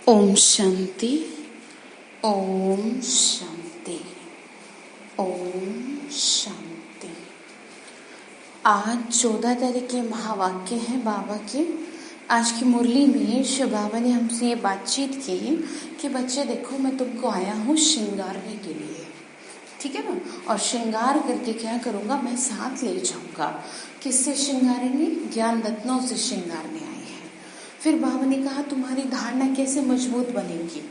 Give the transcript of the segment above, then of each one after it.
ओम शांति, ओम शांति, ओम शांति। आज 14 तारीख के महावाक्य हैं बाबा के। आज की मुरली में शिव बाबा ने हमसे ये बातचीत की कि बच्चे देखो, मैं तुमको आया हूँ श्रृंगारने के लिए, ठीक है ना। और श्रृंगार करके क्या करूँगा, मैं साथ ले जाऊँगा। किससे श्रृंगारेंगे? ज्ञान रत्नों से श्रृंगारने आए हैं। फिर बाबा ने कहा तुम्हारी धारणा कैसे मजबूत बनेगी।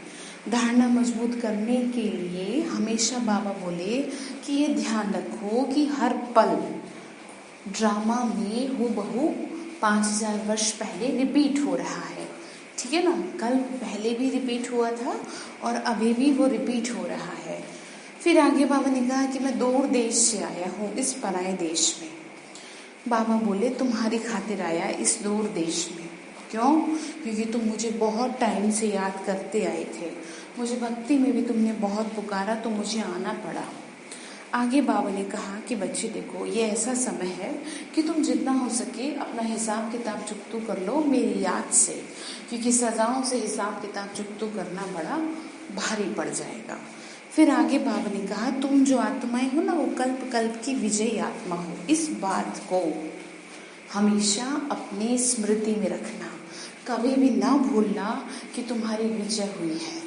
धारणा मजबूत करने के लिए हमेशा बाबा बोले कि ये ध्यान रखो कि हर पल ड्रामा में हूबहू 5000 वर्ष पहले रिपीट हो रहा है, ठीक है ना। कल पहले भी रिपीट हुआ था और अभी भी वो रिपीट हो रहा है। फिर आगे बाबा ने कहा कि मैं दूर देश से आया हूँ, इस पराए देश में। बाबा बोले तुम्हारी खातिर आया इस दूर देश में। क्यों? क्योंकि तुम मुझे बहुत टाइम से याद करते आए थे, मुझे भक्ति में भी तुमने बहुत पुकारा, तो मुझे आना पड़ा। आगे बाबा ने कहा कि बच्चे देखो, ये ऐसा समय है कि तुम जितना हो सके अपना हिसाब किताब चुकतू कर लो मेरी याद से, क्योंकि सजाओं से हिसाब किताब चुकतू करना बड़ा भारी पड़ जाएगा। फिर आगे बाबा ने कहा तुम जो आत्माएं हो ना, वो कल्प कल्प की विजयी आत्मा हो। इस बात को हमेशा अपनी स्मृति में रखना, कभी भी ना भूलना कि तुम्हारी विजय हुई है।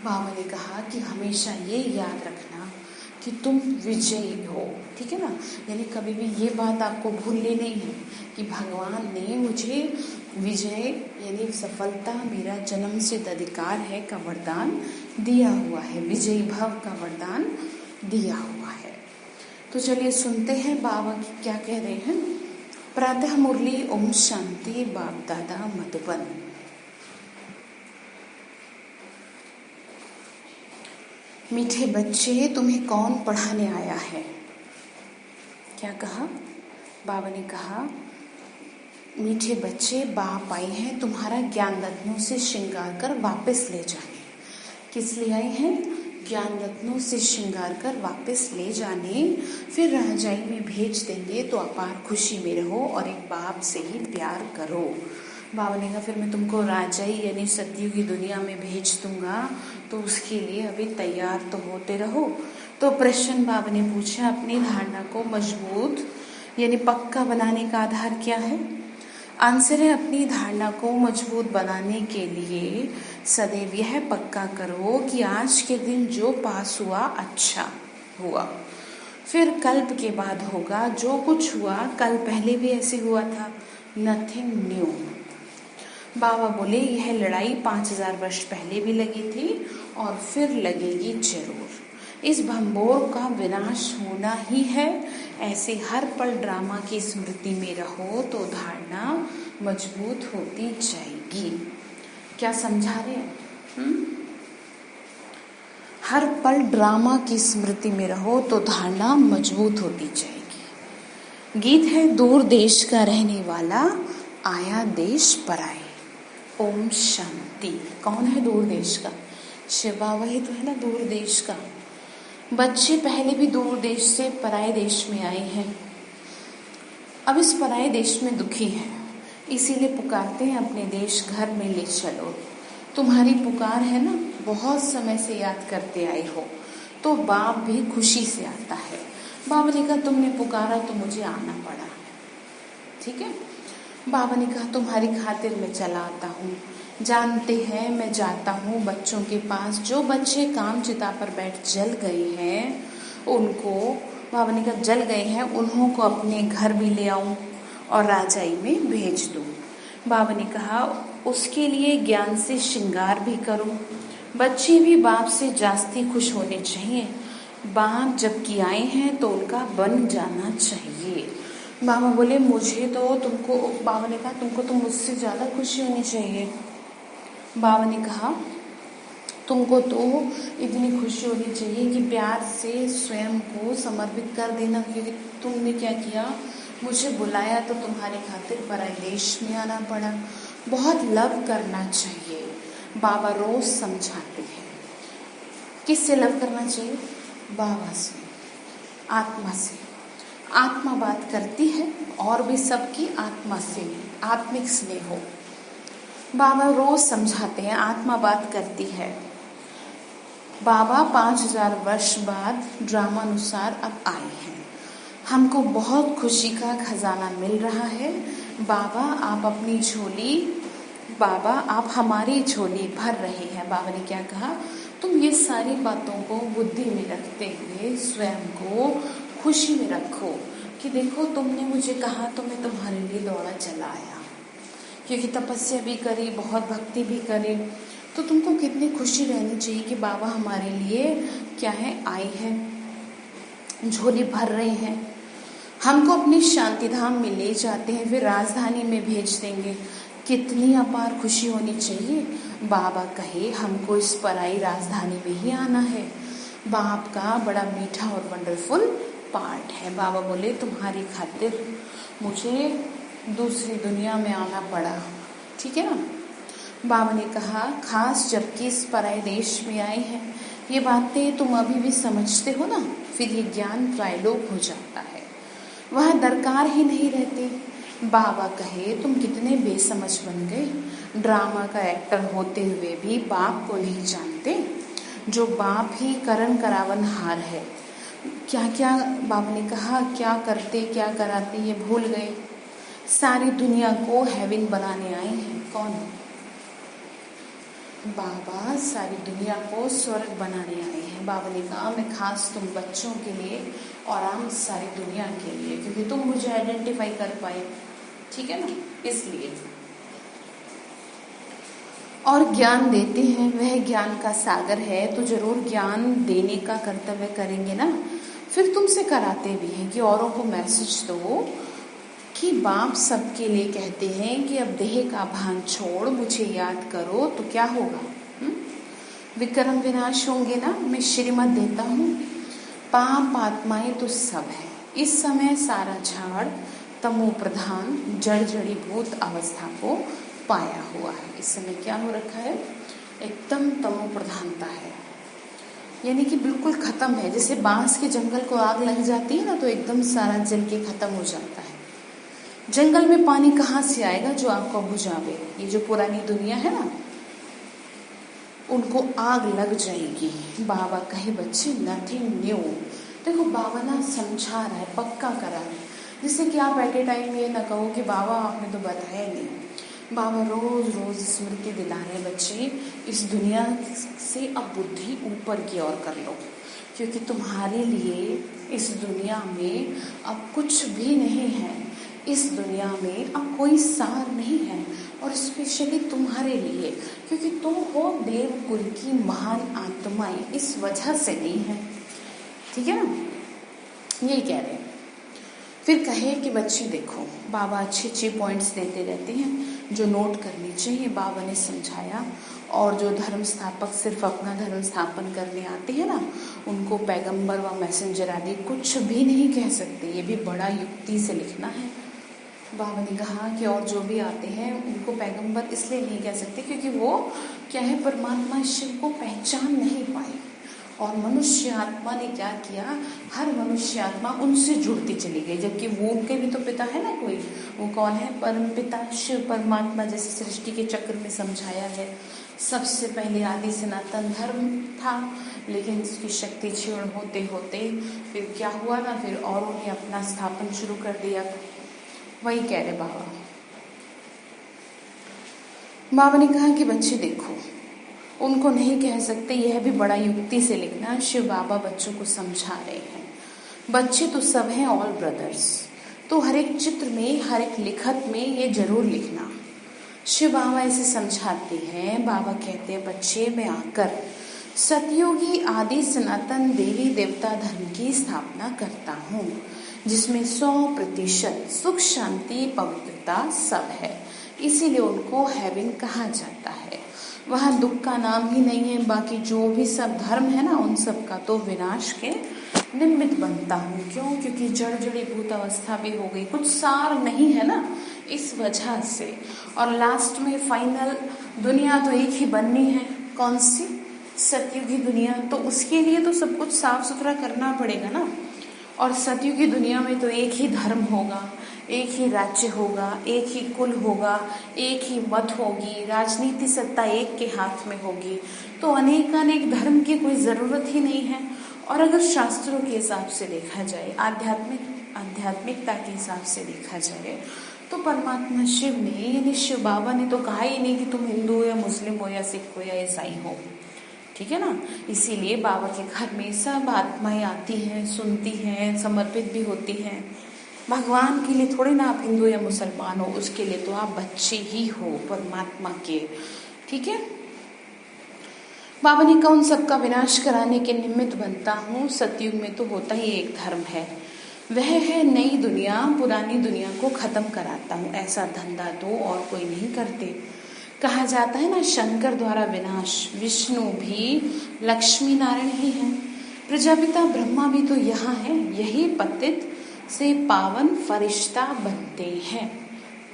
बाबा ने कहा कि हमेशा ये याद रखना कि तुम विजयी हो, ठीक है ना। यानी कभी भी ये बात आपको भूलनी नहीं है कि भगवान ने मुझे विजय यानी सफलता, मेरा जन्म सिद्ध अधिकार है का वरदान दिया हुआ है, विजयी भव का वरदान दिया हुआ है। तो चलिए सुनते हैं बाबा क्या कह रहे हैं। प्रातः मुरली ओम शांति, बाप दादा मधुबन। मीठे बच्चे, तुम्हें कौन पढ़ाने आया है? क्या कहा बाबा ने? कहा मीठे बच्चे, बाप आए हैं तुम्हारा ज्ञान रत्नों से श्रृंगार कर वापस ले जाने। किस लिए आए हैं? ज्ञान रत्नों से श्रृंगार कर वापस ले जाने। फिर राजाई में भेज देंगे तो अपार खुशी में रहो और एक बाप से ही प्यार करो। बाबा ने कहा फिर मैं तुमको राजाई यानी सत्युग की दुनिया में भेज दूंगा, तो उसके लिए अभी तैयार तो होते रहो। तो प्रश्न बाबा ने पूछा, अपनी धारणा को मजबूत यानी पक्का बनाने का आधार क्या है? आंसर है, अपनी धारणा को मजबूत बनाने के लिए सदैव यह पक्का करो कि आज के दिन जो पास हुआ अच्छा हुआ, फिर कल्प के बाद होगा। जो कुछ हुआ कल पहले भी ऐसे हुआ था, नथिंग न्यू। बाबा बोले यह लड़ाई 5000 वर्ष पहले भी लगी थी और फिर लगेगी जरूर। इस भंबोर का विनाश होना ही है। ऐसे हर पल ड्रामा की स्मृति में रहो तो धारणा मजबूत होती जाएगी। क्या समझा रहे हैं? हर पल ड्रामा की स्मृति में रहो तो धारणा मजबूत होती जाएगी। गीत है दूर देश का रहने वाला, आया देश पराए। ओम शांति। कौन है दूर देश का? शिव बाबा ही तो है ना दूर देश का। बच्चे पहले भी दूर देश से पराए देश में आए हैं, अब इस पराए देश में दुखी हैं, इसीलिए पुकारते हैं अपने देश घर में ले चलो। तुम्हारी पुकार है ना, बहुत समय से याद करते आए हो, तो बाप भी खुशी से आता है। बाबा ने कहा तुमने पुकारा तो मुझे आना पड़ा, ठीक है। बाबा ने कहा तुम्हारी खातिर मैं चला आता हूँ। जानते हैं मैं जाता हूँ बच्चों के पास, जो बच्चे काम चिता पर बैठ जल गए हैं उनको, बाबा ने कहा जल गए हैं उन्हों को अपने घर भी ले आऊँ और राजाई में भेज दूँ। बाबा ने कहा उसके लिए ज्ञान से श्रृंगार भी करूँ। बच्चे भी बाप से जास्ती खुश होने चाहिए। बाप जबकि आए हैं तो उनका बन जाना चाहिए। बाबा बोले मुझे तो तुमको, बाबा ने कहा तुमको तो मुझसे ज़्यादा खुशी होनी चाहिए। बाबा ने कहा तुमको तो इतनी खुशी होनी चाहिए कि प्यार से स्वयं को समर्पित कर देना, क्योंकि तुमने क्या किया, मुझे बुलाया तो तुम्हारे खातिर पराए देश में आना पड़ा। बहुत लव करना चाहिए। बाबा रोज समझाते हैं। किससे लव करना चाहिए? बाबा से, आत्मा से। आत्मा बात करती है और भी सबकी आत्मा से आत्मिक स्नेह हो। बाबा रोज समझाते हैं, आत्मा बात करती है। बाबा 5000 वर्ष बाद ड्रामानुसार अब आए हैं। हमको बहुत खुशी का खजाना मिल रहा है। बाबा आप अपनी झोली, बाबा आप हमारी झोली भर रहे हैं। बाबा ने क्या कहा, तुम ये सारी बातों को बुद्धि में रखते हुए स्वयं को खुशी में रखो कि देखो तुमने मुझे कहा तो मैं तुम्हारे लिए दौड़ा चला आया, क्योंकि तपस्या भी करी, बहुत भक्ति भी करी, तो तुमको कितनी खुशी रहनी चाहिए कि बाबा हमारे लिए क्या है, आए हैं, झोली भर रहे हैं, हमको अपनी शांति धाम में ले जाते हैं, फिर राजधानी में भेज देंगे। कितनी अपार खुशी होनी चाहिए। बाबा कहे हमको इस पराई राजधानी में ही आना है। बाप का बड़ा मीठा और वंडरफुल पार्ट है। बाबा बोले तुम्हारी खातिर मुझे दूसरी दुनिया में आना पड़ा, ठीक है ना। बाबा ने कहा खास जबकि इस पराए देश में आए हैं, ये बातें तुम अभी भी समझते हो ना, फिर ये ज्ञान त्रैलोक हो जाता है, वह दरकार ही नहीं रहती। बाबा कहे तुम कितने बेसमझ बन गए। ड्रामा का एक्टर होते हुए भी बाप को नहीं जानते, जो बाप ही करण करावन हार है। क्या क्या बाबा ने कहा, क्या करते क्या कराते ये भूल गए। सारी दुनिया को हेवन बनाने आए हैं। कौन? बाबा सारी दुनिया को स्वर्ग बनाने आए हैं। बाबा ने कहा मैं खास तुम बच्चों के लिए और हम सारी दुनिया के लिए, क्योंकि तुम मुझे आइडेंटिफाई कर पाए, ठीक है ना, इसलिए। और ज्ञान देते हैं, वह ज्ञान का सागर है, तो जरूर ज्ञान देने का कर्तव्य करेंगे ना। फिर तुमसे कराते भी हैं कि औरों को मैसेज दो कि बाप सबके लिए कहते हैं कि अब देह का भान छोड़ मुझे याद करो तो क्या होगा, विक्रम विनाश होंगे ना। मैं श्रीमत देता हूँ, पाप आत्माएं तो सब है। इस समय सारा झाड़ तमो प्रधान जड़ जड़ीभूत अवस्था को पाया हुआ है। इस समय क्या हो रखा है, एकदम तमो प्रधानता है, यानी कि बिल्कुल खत्म है। जैसे बांस के जंगल को आग लग जाती है ना, तो एकदम सारा जल के खत्म हो जाता है। जंगल में पानी कहाँ से आएगा जो आग को बुझावे। ये जो पुरानी दुनिया है ना, उनको आग लग जाएगी। बाबा कहे बच्चे नथिंग न्यू। देखो बाबा ना समझा रहा है, पक्का करा रहा है, जिससे कि आप एट ए टाइम ये ना कहो कि बाबा आपने तो बताया नहीं। बाबा रोज रोज स्मृति दिला रहे बच्चे, इस दुनिया से अब बुद्धि ऊपर की ओर कर लो, क्योंकि तुम्हारे लिए इस दुनिया में अब कुछ भी नहीं है। इस दुनिया में अब कोई सार नहीं है, और स्पेशली तुम्हारे लिए, क्योंकि तुम हो देव कुल की महान आत्माएं, इस वजह से नहीं है, ठीक है ना, यही कह रहे हैं। फिर कहे कि बच्चे देखो, बाबा अच्छे अच्छे पॉइंट्स देते रहते हैं जो नोट करने चाहिए। बाबा ने समझाया, और जो धर्म स्थापक सिर्फ अपना धर्म स्थापन करने आते हैं ना, उनको पैगंबर व मैसेंजर आदि कुछ भी नहीं कह सकते। ये भी बड़ा युक्ति से लिखना है। बाबा ने कहा कि और जो भी आते हैं उनको पैगंबर इसलिए नहीं कह सकते क्योंकि वो क्या है, परमात्मा शिव को पहचान नहीं पाए। और मनुष्य आत्मा ने क्या किया, हर मनुष्य आत्मा उनसे जुड़ती चली गई, जबकि वो उनके भी तो पिता है ना कोई। वो कौन है, परम पिता शिव परमात्मा। जैसे सृष्टि के चक्र में समझाया है, सबसे पहले आदि सनातन धर्म था, लेकिन इसकी शक्ति क्षीण होते होते फिर क्या हुआ ना, फिर औरों ने अपना स्थापन शुरू कर दिया। वही कह रहे बाबा। बाबा ने कहा कि बच्चे देखो, उनको नहीं कह सकते, यह भी बड़ा युक्ति से लिखना। शिव बाबा बच्चों को समझा रहे हैं, बच्चे तो सब हैं ऑल ब्रदर्स, तो हर एक चित्र में, हर एक लिखत में ये जरूर लिखना। शिव बाबा ऐसे समझाते हैं। बाबा कहते हैं बच्चे मैं आकर सतयुगी आदि सनातन देवी देवता धर्म की स्थापना करता हूँ, जिसमें 100% सुख शांति पवित्रता सब है, इसीलिए उनको हेवन कहा जाता है। वहाँ दुख का नाम ही नहीं है। बाकी जो भी सब धर्म है ना, उन सब का तो विनाश के निमित्त बनता हूँ। क्यों? क्योंकि जड़ जड़ीभूत अवस्था भी हो गई, कुछ सार नहीं है ना, इस वजह से। और लास्ट में फाइनल दुनिया तो एक ही बननी है। कौन सी? सतयुगी दुनिया। तो उसके लिए तो सब कुछ साफ सुथरा करना पड़ेगा ना। और सतयुगी दुनिया में तो एक ही धर्म होगा, एक ही राज्य होगा, एक ही कुल होगा, एक ही मत होगी, राजनीति सत्ता एक के हाथ में होगी, तो अनेक धर्म की कोई ज़रूरत ही नहीं है। और अगर शास्त्रों के हिसाब से देखा जाए, आध्यात्मिकता के हिसाब से देखा जाए, तो परमात्मा शिव ने यानी शिव बाबा ने तो कहा ही नहीं कि तुम हिंदू हो या मुस्लिम हो या सिख हो या ईसाई हो, ठीक है ना। इसीलिए बाबा के घर में सब आत्माएं आती हैं, सुनती हैं, समर्पित भी होती हैं। भगवान के लिए थोड़े ना आप हिंदू या मुसलमान हो, उसके लिए तो आप बच्चे ही हो परमात्मा के, ठीक है। बाबा ने कहा उन सबका विनाश कराने के निमित्त बनता हूँ। सतयुग में तो होता ही एक धर्म है, वह है नई दुनिया, पुरानी दुनिया को खत्म कराता हूँ। ऐसा धंधा तो और कोई नहीं करते। कहा जाता है ना, शंकर द्वारा विनाश, विष्णु भी लक्ष्मी नारायण ही हैं, प्रजापिता ब्रह्मा भी तो यहाँ है, यही पतित से पावन फरिश्ता बनते हैं।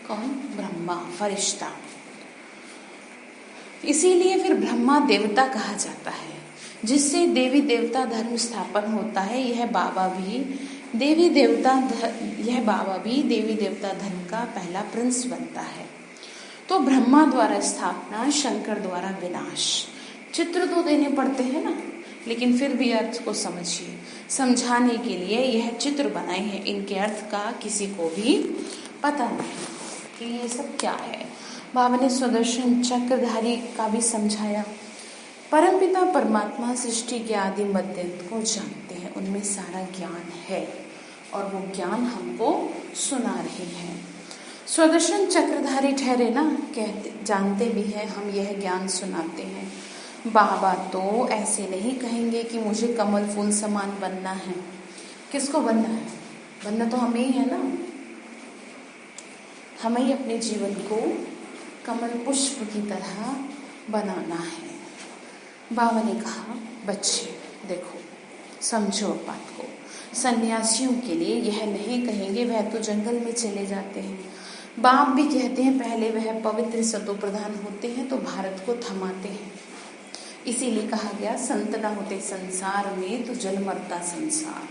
कौन? ब्रह्मा, फरिश्ता। इसीलिए फिर ब्रह्मा देवता कहा जाता है, जिससे देवी देवता धर्म स्थापन होता है। यह बाबा भी देवी देवता धर्म का पहला प्रिंस बनता है। तो ब्रह्मा द्वारा स्थापना, शंकर द्वारा विनाश। चित्र तो देने पड़ते हैं ना, लेकिन फिर भी अर्थ को समझिए। समझाने के लिए यह चित्र बनाए हैं, इनके अर्थ का किसी को भी पता नहीं कि ये सब क्या है। बाबा ने सुदर्शन चक्रधारी का भी समझाया। परमपिता परमात्मा सृष्टि के आदि मध्य को जानते हैं, उनमें सारा ज्ञान है और वो ज्ञान हमको सुना रहे हैं। सुदर्शन चक्रधारी ठहरे ना, कहते जानते भी हैं, हम यह ज्ञान सुनाते हैं। बाबा तो ऐसे नहीं कहेंगे कि मुझे कमल फूल समान बनना है। किसको बनना है? बनना तो हमें ही है ना, हमें ही अपने जीवन को कमल पुष्प की तरह बनाना है। बाबा ने कहा बच्चे देखो, समझो बात को। सन्यासियों के लिए यह नहीं कहेंगे वह तो जंगल में चले जाते हैं। बाप भी कहते हैं पहले वह पवित्र सतो प्रधान होते हैं तो भारत को थमाते हैं। इसीलिए कहा गया संत ना होते संसार में तो जल मरता संसार,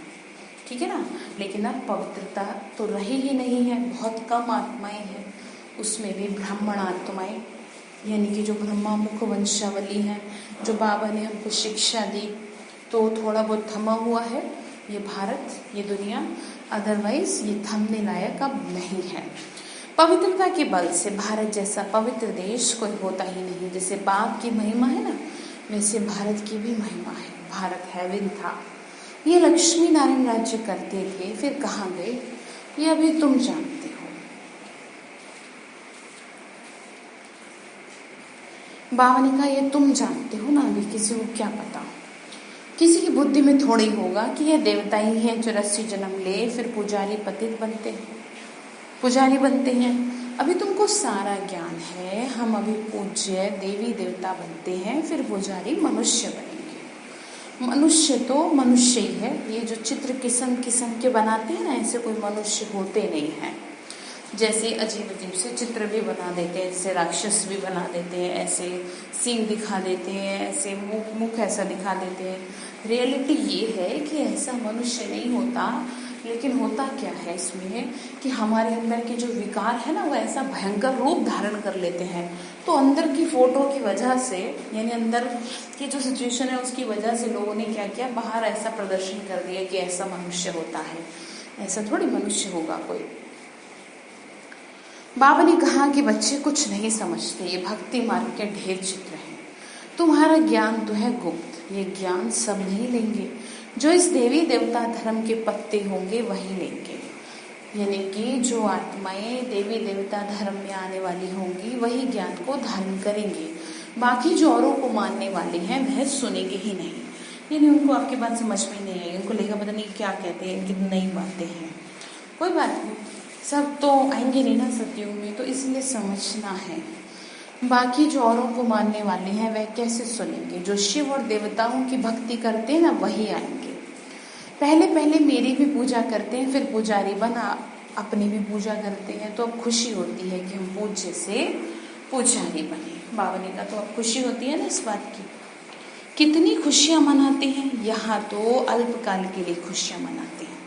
ठीक है ना। लेकिन अब पवित्रता तो रही ही नहीं है, बहुत कम आत्माएं हैं, उसमें भी ब्राह्मण आत्माएं, यानी कि जो ब्रह्मा मुख वंशावली है, जो बाबा ने हमको शिक्षा दी, तो थोड़ा बहुत थमा हुआ है ये भारत, ये दुनिया। अदरवाइज ये थमने लायक अब नहीं है। पवित्रता के बल से भारत जैसा पवित्र देश कोई होता ही नहीं। जैसे बाप की महिमा है ना, वैसे भारत की भी महिमा है। भारत हेवन था, ये लक्ष्मी नारायण राज्य करते थे, फिर कहाँ गए ये अभी तुम जानते हो। बाबा ने कहा ये तुम जानते हो ना, अभी किसी को क्या पता। किसी की बुद्धि में थोड़ी होगा कि ये देवता ही हैं, 84 जन्म ले फिर पुजारी पतित बनते हैं, पुजारी बनते हैं। अभी तुमको सारा ज्ञान है, हम अभी पूज्य देवी देवता बनते हैं, फिर पुजारी मनुष्य बनेंगे। मनुष्य तो मनुष्य ही है। ये जो चित्र किस्म किस्म के बनाते हैं ना, ऐसे कोई मनुष्य होते नहीं हैं। जैसे अजीब अजीब से चित्र भी बना देते हैं, जैसे राक्षस भी बना देते हैं, ऐसे सींग दिखा देते हैं, ऐसे मुख ऐसा दिखा देते हैं। रियलिटी ये है कि ऐसा मनुष्य नहीं होता। लेकिन होता क्या है इसमें कि हमारे अंदर के जो विकार है ना, वो ऐसा भयंकर रूप धारण कर लेते हैं। तो अंदर की फोटो की वजह से, यानी अंदर की जो सिचुएशन है उसकी वजह से लोगों ने क्या किया, बाहर ऐसा प्रदर्शन कर दिया कि ऐसा मनुष्य होता है। ऐसा थोड़ी मनुष्य होगा कोई। बाबा ने कहा कि बच्चे कुछ नहीं समझते, ये भक्ति मार्ग के ढेर चित्र हैं। तुम्हारा ज्ञान तो है गुप्त, ये ज्ञान सब नहीं लेंगे। जो इस देवी देवता धर्म के पत्ते होंगे वही लेंगे, यानी कि जो आत्माएं देवी देवता धर्म में आने वाली होंगी वही ज्ञान को धारण करेंगे। बाकी जो औरों को मानने वाले हैं वह सुनेंगे ही नहीं, यानी उनको आपकी बात समझ में नहीं आएगी, उनको लेगा पता नहीं क्या कहते हैं, इनकी नई बातें हैं। कोई बात नहीं, सब तो आएंगे नहीं ना सतयुग में, तो इसलिए समझना है। बाकी जो औरों को मानने वाले हैं वह कैसे सुनेंगे? जो शिव और देवताओं की भक्ति करते हैं ना, वही आएंगे। पहले पहले मेरी भी पूजा करते हैं, फिर पुजारी बना अपनी भी पूजा करते हैं। तो अब खुशी होती है कि हम पूज्य से पुजारी बने। बाबा ने कहा तो अब खुशी होती है ना इस बात की। कितनी खुशियाँ मनाते हैं यहाँ, तो अल्पकाल के लिए खुशियाँ मनाते हैं।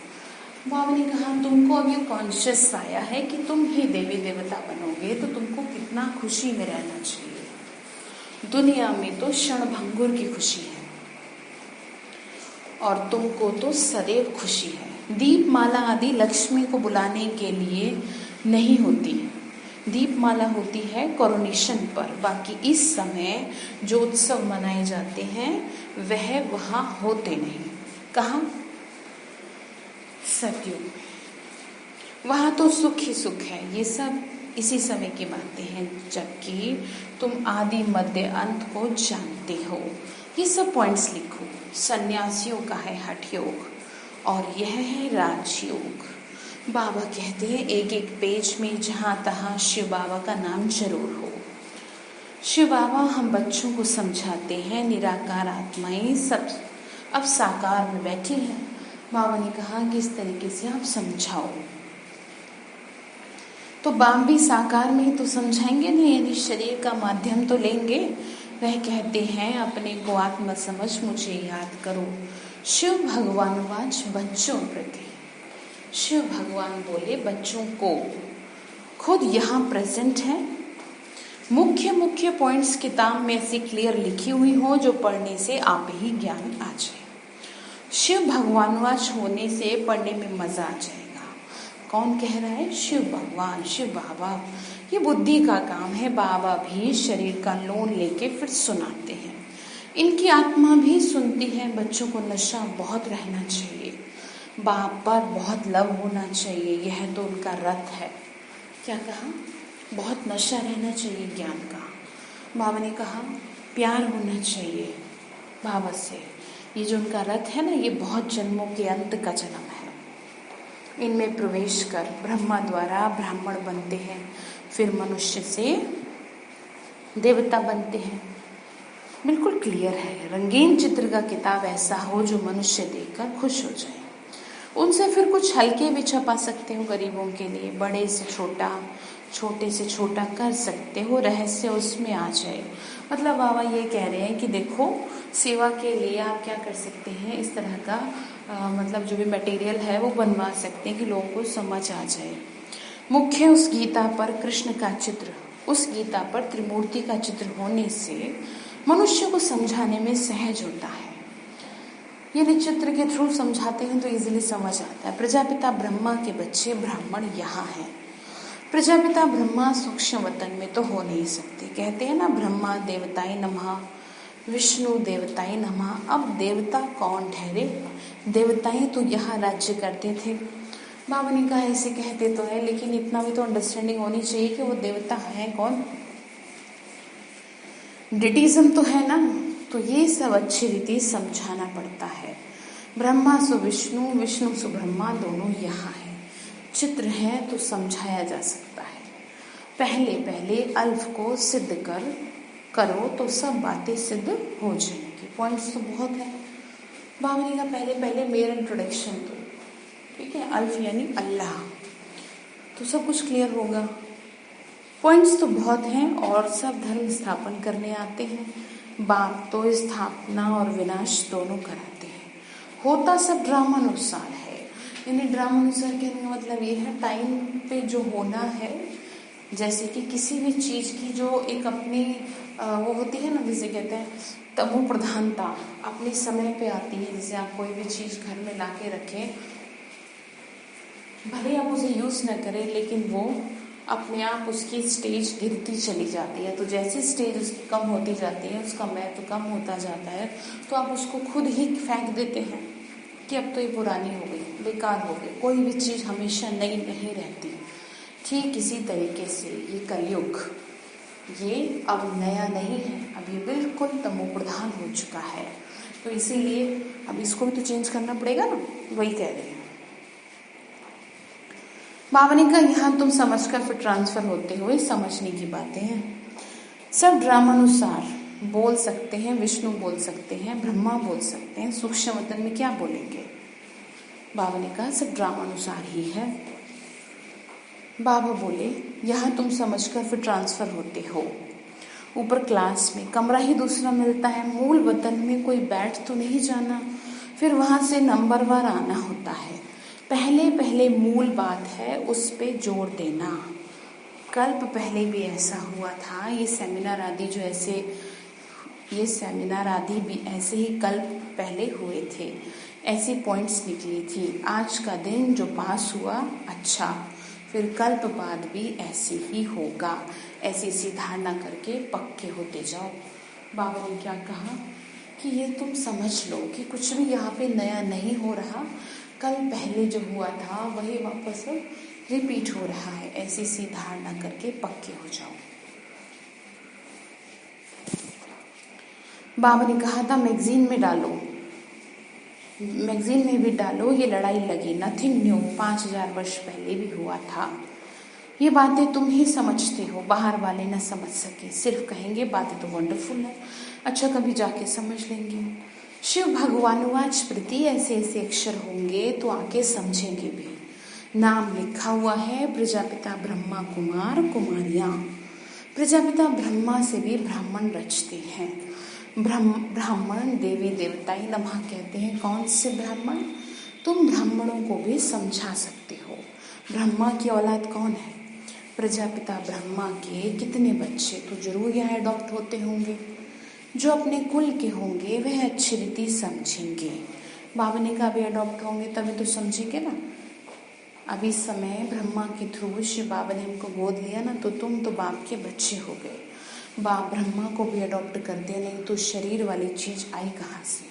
बाबा ने कहा तुमको अब ये कॉन्शियस आया है कि तुम ही देवी देवता बनोगे, तो तुमको कितना खुशी में रहना चाहिए। दुनिया में तो क्षण भंगुर की खुशी है और तुमको तो सदैव खुशी है। दीपमाला आदि लक्ष्मी को बुलाने के लिए नहीं होती, दीपमाला होती है कोरोनेशन पर। बाकी इस समय जो उत्सव मनाए जाते हैं वह वहाँ होते नहीं। कहाँ? सतयुग में। वहाँ तो सुख ही सुख है। ये सब इसी समय की बातें हैं, जबकि तुम आदि मध्य अंत को जानते हो। ये सब पॉइंट्स लिखो। सन्यासियों का है हठ योग और यह है राजयोग। बाबा कहते हैं एक एक पेज में जहाँ तहाँ शिव बाबा का नाम जरूर हो। शिव बाबा हम बच्चों को समझाते हैं निराकार आत्माएं सब अब साकार में बैठी हैं। बाबा ने कहा कि इस तरीके से आप समझाओ, तो बाप भी साकार में ही तो समझाएंगे ना, यानी शरीर का माध्यम तो लेंगे। वह कहते हैं अपने को आत्मा समझ मुझे याद करो। शिव भगवान वाच बच्चों प्रति, शिव भगवान बोले बच्चों को, खुद यहाँ प्रेजेंट है। मुख्य मुख्य पॉइंट्स किताब में ऐसी क्लियर लिखी हुई हो जो पढ़ने से आप ही ज्ञान आ जाए। शिव भगवानवाच होने से पढ़ने में मजा आ जाएगा। कौन कह रहा है? शिव भगवान, शिव बाबा। ये बुद्धि का काम है। बाबा भी शरीर का लोन लेके फिर सुनाते हैं। इनकी आत्मा भी सुनती है। बच्चों को नशा बहुत रहना चाहिए, बाप पर बहुत लव होना चाहिए, यह तो उनका रथ है। क्या कहा? बहुत नशा रहना चाहिए ज्ञान का। बाबा ने कहा प्यार होना चाहिए बाबा से। ये जो उनका रथ है ना, ये बहुत जन्मों के अंत का जन्म है। इनमें प्रवेश कर ब्रह्मा द्वारा ब्राह्मण बनते हैं, फिर मनुष्य से देवता बनते हैं। बिल्कुल क्लियर है। रंगीन चित्र का किताब ऐसा हो जो मनुष्य देखकर खुश हो जाए। उनसे फिर कुछ हल्के भी छपा सकते हो गरीबों के लिए, बड़े से छोटा, छोटे से छोटा कर सकते हो, रहस्य उसमें आ जाए। मतलब बाबा ये कह रहे हैं कि देखो सेवा के लिए आप क्या कर सकते हैं, इस तरह का मतलब जो भी मटेरियल है वो बनवा सकते हैं कि लोगों को समझ आ जाए। मुख्य उस गीता पर कृष्ण का चित्र, उस गीता पर त्रिमूर्ति का चित्र होने से मनुष्य को समझाने में सहज होता है। यदि चित्र के थ्रू समझाते हैं तो इजीली समझ आता है। प्रजापिता ब्रह्मा के बच्चे ब्राह्मण यहाँ हैं। प्रजापिता ब्रह्मा सूक्ष्म वतन में तो हो नहीं सकते। कहते हैं ना ब्रह्मा देवताय नमः, विष्णु देवताय नमः। अब देवता कौन ठहरे? देवताएं तो यहाँ राज्य करते थे। बाबा ने कहा ऐसे कहते तो है, लेकिन इतना भी तो अंडरस्टैंडिंग होनी चाहिए कि वो देवता है कौन। डिटिज्म तो है ना, तो ये सब अच्छी रीति समझाना पड़ता है। ब्रह्मा सु विष्णु, विष्णु सु ब्रह्मा, दोनों यहाँ है। चित्र है तो समझाया जा सकता है। पहले पहले अल्फ को सिद्ध करो तो सब बातें सिद्ध हो जाएंगी। पॉइंट्स तो बहुत है। बाबा ने कहा पहले पहले मेरा इंट्रोडक्शन दो, ठीक है। अल्फ यानी अल्लाह, तो सब कुछ क्लियर होगा। पॉइंट्स तो बहुत हैं और सब धर्म स्थापन करने आते हैं। बाप तो स्थापना और विनाश दोनों कराते हैं। होता सब ड्रामानुसार है। यानी ड्रामानुसार कहने का मतलब ये है टाइम पे जो होना है। जैसे कि किसी भी चीज़ की जो एक अपनी वो होती है ना, जिसे कहते हैं तमो प्रधानता, अपने समय पे आती है। जैसे आप कोई भी चीज़ घर में ला के रखें, भले आप उसे यूज़ न करें, लेकिन वो अपने आप उसकी स्टेज गिरती चली जाती है। तो जैसे स्टेज उसकी कम होती जाती है, उसका महत्व कम होता जाता है, तो आप उसको खुद ही फेंक देते हैं कि अब तो ये पुरानी हो गई, बेकार हो गई। कोई भी चीज़ हमेशा नई नहीं रहती। ठीक इसी तरीके से ये कलयुग, ये अब नया नहीं है, अब ये बिल्कुल तमो प्रधान हो चुका है। तो इसीलिए अब इसको भी तो चेंज करना पड़ेगा ना, वही कह रहे हैं। बाबा ने कहा यहाँ तुम समझकर फिर ट्रांसफर होते हुए समझने की बातें हैं। सब ड्रामानुसार बोल सकते हैं, विष्णु बोल सकते हैं, ब्रह्मा बोल सकते हैं। सूक्ष्म वतन में क्या बोलेंगे? बाबा ने कहा सब ड्रामानुसार ही है। बाबा बोले यहाँ तुम समझकर फिर ट्रांसफर होते हो। ऊपर क्लास में कमरा ही दूसरा मिलता है। मूल वतन में कोई बैठ तो नहीं जाना, फिर वहाँ से नंबरवार आना होता है। पहले पहले मूल बात है, उस पे जोर देना। कल्प पहले भी ऐसा हुआ था। ये सेमिनार आदि भी ऐसे ही कल्प पहले हुए थे, ऐसी पॉइंट्स निकली थी। आज का दिन जो पास हुआ अच्छा, फिर कल्प बाद भी ऐसे ही होगा। ऐसी सी धारणा करके पक्के होते जाओ। बाबा ने क्या कहा कि ये तुम समझ लो कि कुछ भी यहाँ पे नया नहीं हो रहा। कल पहले जो हुआ था वही वापस रिपीट हो रहा है। ऐसी सी धारणा करके पक्के हो जाओ। बाबा ने कहा था मैगजीन में डालो, मैगजीन में भी डालो, ये लड़ाई लगी, नथिंग न्यू, 5000 वर्ष पहले भी हुआ था। ये बातें तुम ही समझते हो, बाहर वाले न समझ सके, सिर्फ कहेंगे बातें तो वंडरफुल है, अच्छा कभी जाके समझ लेंगे। शिव भगवानुवाच प्रति ऐसे ऐसे अक्षर होंगे तो आके समझेंगे भी। नाम लिखा हुआ है प्रजापिता ब्रह्मा कुमार कुमारियाँ। प्रजापिता ब्रह्मा से भी ब्राह्मण रचते हैं। ब्राह्मण देवी देवताई नमः कहते हैं। कौन से ब्राह्मण? तुम ब्राह्मणों को भी समझा सकते हो। ब्रह्मा की औलाद कौन है? प्रजापिता ब्रह्मा के कितने बच्चे तो जरूर यहाँ अडॉप्ट होते होंगे। जो अपने कुल के होंगे वह अच्छी रीति समझेंगे। बाबा ने कहा भी अडॉप्ट होंगे तभी तो समझेंगे ना। अभी समय ब्रह्मा के थ्रू शिव बाबा ने हमको गोद लिया ना, तो तुम तो बाप के बच्चे हो गए। बाप ब्रह्मा को भी अडॉप्ट करते, नहीं तो शरीर वाली चीज आई कहाँ से?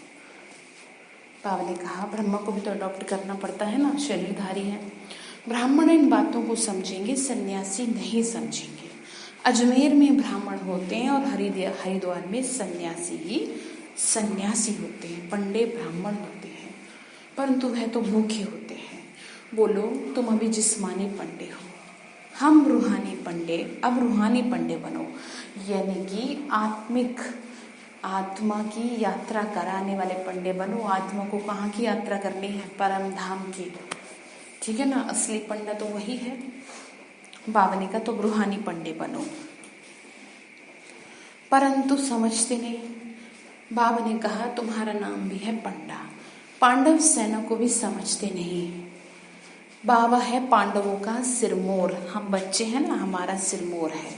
बाबा ने कहा ब्रह्मा को भी तो अडॉप्ट करना पड़ता है ना, शरीरधारी है। ब्राह्मण इन बातों को समझेंगे, सन्यासी नहीं समझेंगे। अजमेर में ब्राह्मण होते हैं और हरिद्वार में सन्यासी ही सन्यासी होते हैं, पंडे ब्राह्मण होते हैं, परंतु वह तो भूखे होते हैं। बोलो तुम अभी जिस्मानी पंडे हो, हम रूहानी पंडे, अब रूहानी पंडे बनो, यानी कि आत्मा की यात्रा कराने वाले पंडे बनो। आत्मा को कहाँ की यात्रा करनी है? परम धाम की, ठीक है ना। असली पंडा तो वही है। बाबा ने कहा तो रूहानी पंडे बनो, परंतु समझते नहीं। बाबा ने कहा तुम्हारा नाम भी है पंडा। पांडव सेना को भी समझते नहीं। बाबा है पांडवों का सिरमौर, हम बच्चे हैं ना, हमारा सिरमौर है।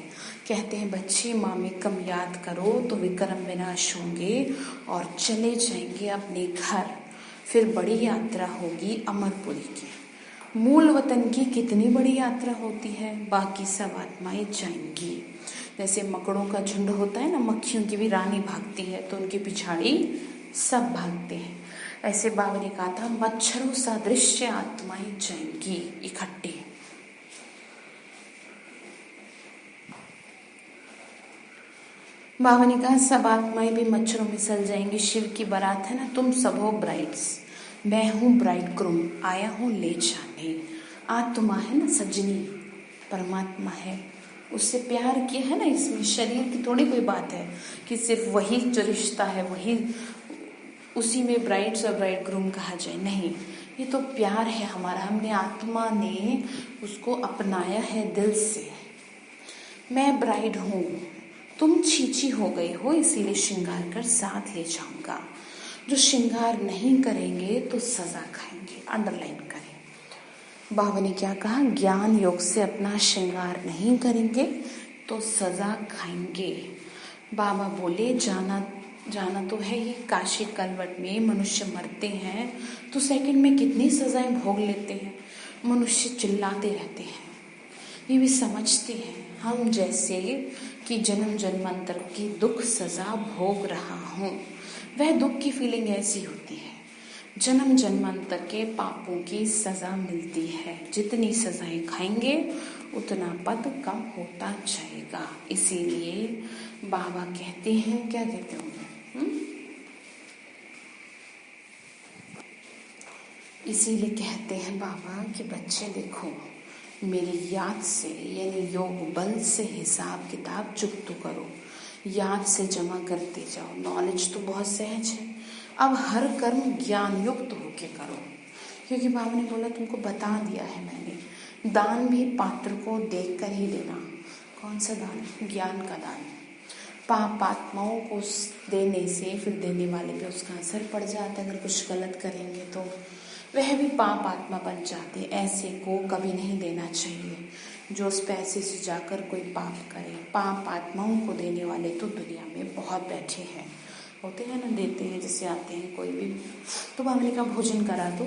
कहते हैं बच्चे मामेकम याद करो तो विक्रम विनाश होंगे और चले जाएंगे अपने घर। फिर बड़ी यात्रा होगी अमरपुरी की। मूल वतन की कितनी बड़ी यात्रा होती है, बाकी सब आत्माएं जाएंगी। जैसे मकड़ों का झुंड होता है ना, मक्खियों की भी रानी भागती है तो उनकी पिछाड़ी सब भागते हैं। ऐसे बाबा ने कहा था मच्छरों सदृश आत्माएं जाएंगी इकट्ठी। बाबा ने कहा सब आत्माएं भी मच्छरों में सल जाएंगी। शिव की बारात है ना, तुम सब हो ब्राइड्स, मैं हूँ ब्राइड ग्रूम, आया हूँ ले जाने। आत्मा है ना सजनी, परमात्मा है, उससे प्यार किया है ना। इसमें शरीर की थोड़ी कोई बात है कि सिर्फ वही जो रिश्ता है वही उसी में ब्राइड्स और ब्राइड ग्रूम कहा जाए, नहीं। ये तो प्यार है हमारा, हमने आत्मा ने उसको अपनाया है दिल से। मैं ब्राइड हूँ, तुम छींची हो गई हो, इसीलिए श्रृंगार कर साथ ले जाऊंगा। जो श्रृंगार नहीं करेंगे तो सजा खाएंगे, अंडरलाइन करें। बाबा ने क्या कहा, ज्ञान योग से अपना श्रृंगार नहीं करेंगे तो सजा खाएंगे। बाबा बोले जाना तो है ही, काशी कलवट में मनुष्य मरते हैं तो सेकंड में कितनी सजाएं भोग लेते हैं। मनुष्य चिल्लाते रहते हैं, ये भी समझते हैं हम जैसे कि जन्म जन्मांतर की दुख सजा भोग रहा हूँ। वह दुख की फीलिंग ऐसी होती है, जन्म जन्मांतर के पापों की सजा मिलती है। जितनी सजाएं खाएंगे उतना पद कम होता जाएगा। इसीलिए बाबा कहते हैं, क्या कहते होंगे, इसीलिए कहते हैं बाबा कि बच्चे देखो मेरी याद से, यानी योग बल से हिसाब किताब चुकतो करो, याद से जमा करते जाओ। नॉलेज तो बहुत सहज है, अब हर कर्म ज्ञान युक्त होके करो, क्योंकि बाबा ने बोला तुमको बता दिया है मैंने। दान भी पात्र को देख कर ही देना। कौन सा दान? ज्ञान का दान। पाप आत्माओं को देने से फिर देने वाले पे उसका असर पड़ जाता है अगर कुछ गलत करेंगे तो। वह भी पाप आत्मा बन जाते। ऐसे को कभी नहीं देना चाहिए। जो उस पैसे से जाकर कोई पाप करे। पाप आत्माओं को देने वाले तो दुनिया में बहुत बैठे हैं, होते हैं ना, देते हैं, जैसे आते हैं कोई भी, तो बाबा का भोजन करा दो,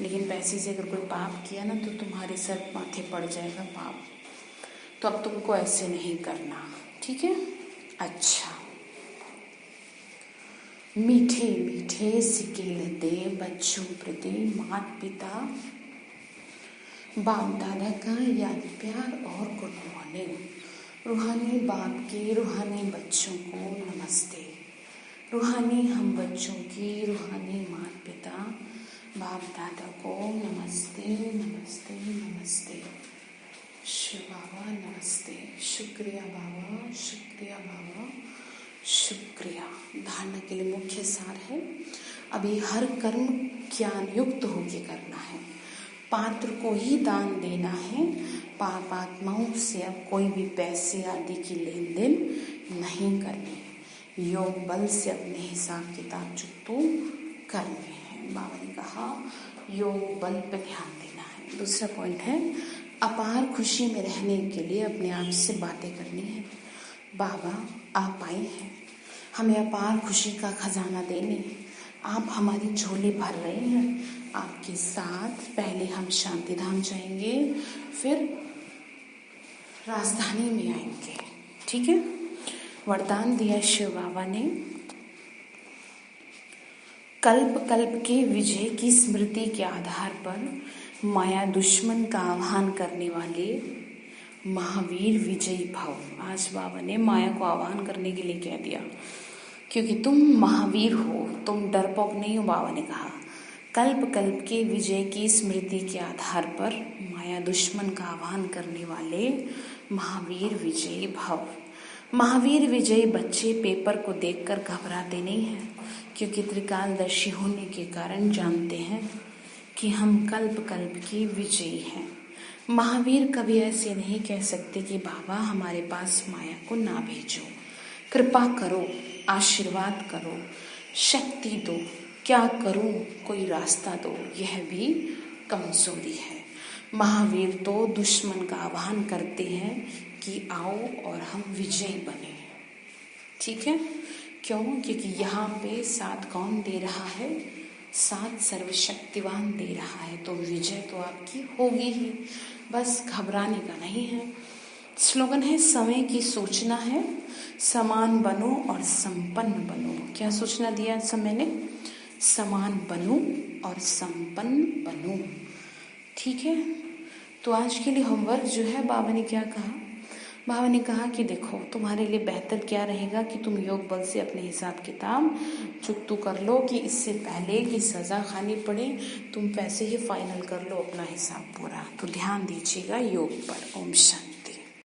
लेकिन पैसे से अगर कोई पाप किया ना तो तुम्हारे सर माथे पड़ जाएगा पाप। तो अब तुमको ऐसे नहीं करना, ठीक है। अच्छा, मीठे मीठे सिकेल दे बच्चों प्रति माता पिता बाप दादा का याद प्यार और गुड मॉर्निंग। रूहानी बाप के रूहानी बच्चों को नमस्ते। रूहानी हम बच्चों की रूहानी माता पिता बाप दादा को नमस्ते नमस्ते नमस्ते। शिव बाबा नमस्ते। शुक्रिया बाबा, शुक्रिया बाबा, शुक्रिया। धारणा के लिए मुख्य सार है, अभी हर कर्म ज्ञान युक्त होके करना है। पात्र को ही दान देना है। पाप आत्माओं से अब कोई भी पैसे आदि की लेन देन नहीं करनी। योग बल से अपने हिसाब किताब चुकतो करने हैं। बाबा ने कहा योग बल पे ध्यान देना है। दूसरा पॉइंट है, अपार खुशी में रहने के लिए अपने आप से बातें करनी है। बाबा आप आए हैं हमें अपार खुशी का खजाना देने। आप हमारी झोली भर रहे हैं। आपके साथ पहले हम शांति धाम जाएंगे, फिर राजधानी में आएंगे, ठीक है। वरदान दिया शिव बाबा ने, कल्प कल्प के विजय की स्मृति के आधार पर माया दुश्मन का आह्वान करने वाले महावीर विजयी भव। आज बाबा ने माया को आह्वान करने के लिए कह दिया, क्योंकि तुम महावीर हो, तुम डरपोक नहीं हो। बाबा ने कहा कल्प कल्प के विजय की स्मृति के आधार पर माया दुश्मन का आह्वान करने वाले महावीर विजयी भव। महावीर विजयी बच्चे पेपर को देखकर घबराते नहीं हैं, क्योंकि त्रिकालदर्शी होने के कारण जानते हैं कि हम कल्प कल्प के विजयी हैं। महावीर कभी ऐसे नहीं कह सकते कि बाबा हमारे पास माया को ना भेजो, कृपा करो, आशीर्वाद करो, शक्ति दो, क्या करूं, कोई रास्ता दो। यह भी कमजोरी है। महावीर तो दुश्मन का आह्वान करते हैं कि आओ और हम विजयी बने, ठीक है। क्यों? क्योंकि यहाँ पे साथ कौन दे रहा है? साथ सर्वशक्तिवान दे रहा है, तो विजय तो आपकी होगी ही, बस घबराने का नहीं है। स्लोगन है, समय की सूचना है, समान बनो और संपन्न बनो। क्या सूचना दिया समय ने? समान बनो और संपन्न बनो, ठीक है। तो आज के लिए होमवर्क जो है, बाबा ने क्या कहा? बाबा ने कहा कि देखो तुम्हारे लिए बेहतर क्या रहेगा कि तुम योग बल से अपने हिसाब किताब चुकतू कर लो, कि इससे पहले कि सज़ा खानी पड़े तुम पैसे ही फाइनल कर लो अपना हिसाब पूरा। तो ध्यान दीजिएगा योग पर। ओम शांति।